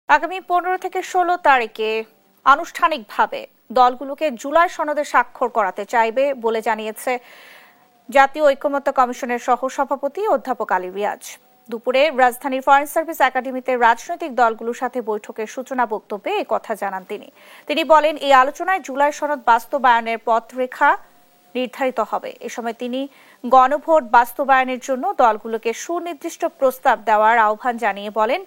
আগামী 15 থেকে 16 তারিখে আনুষ্ঠানিকভাবে দলগুলোকে জুলাই সনদে স্বাক্ষর করাতে চাইবে বলে জানিয়েছে জাতীয় ঐকমত্য কমিশনের সহসভাপতি অধ্যাপক আলী রিয়াজ। দুপুরে রাজধানীর ফরেন সার্ভিস একাডেমিতে রাজনৈতিক দলগুলোর সাথে বৈঠকের সূচনা বক্তব্যে এই কথা জানান তিনি বলেন, এই আলোচনায় জুলাই সনদ বাস্তবায়নের পথরেখা নির্ধারিত হবে। এ সময় তিনি গণভোট বাস্তবায়নের জন্য দলগুলোকে সুনির্দিষ্ট প্রস্তাব দেওয়ার আহ্বান জানিয়ে বলেন,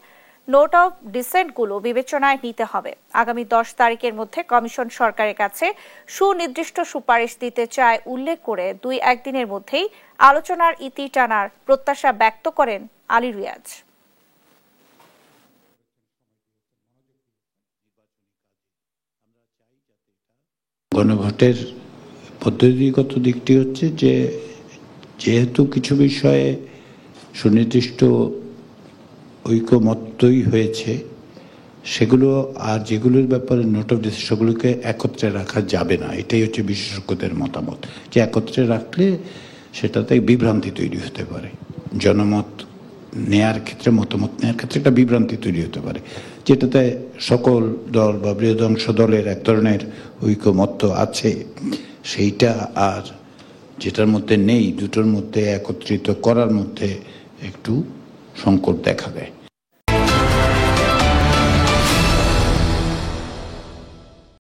নোট অফ ডিসেন্টগুলো বিবেচনায় নিতে হবে। আগামী 10 তারিখের মধ্যে কমিশন সরকারের কাছে সুনির্দিষ্ট সুপারিশ দিতে চায় উল্লেখ করে 2-1 দিনের মধ্যেই আলোচনার ইতি টানার প্রত্যাশা ব্যক্ত করেন আলী রিয়াজ। গণভোটের পদ্ধতিগত দিকটি হচ্ছে যে যেহেতু কিছু বিষয়ে সুনির্দিষ্ট ঐকমত্যই হয়েছে, সেগুলো আর যেগুলোর ব্যাপারে নোট অফ ডিসেন্ট সেগুলোকে একত্রে রাখা যাবে না। এটাই হচ্ছে বিশেষজ্ঞদের মতামত, যে একত্রে রাখলে সেটাতে বিভ্রান্তি তৈরি হতে পারে, জনমত নেয়ার ক্ষেত্রে মতামত নেয়ার ক্ষেত্রে একটা বিভ্রান্তি তৈরি হতে পারে, যেটাতে সকল দল বা বৃহদাংশ দলের এক ধরনের ঐকমত্য আছে, সেইটা আর যেটার মধ্যে নেই, দুটোর মধ্যে একত্রিত করার মধ্যে একটু সংকট দেখা দেয়।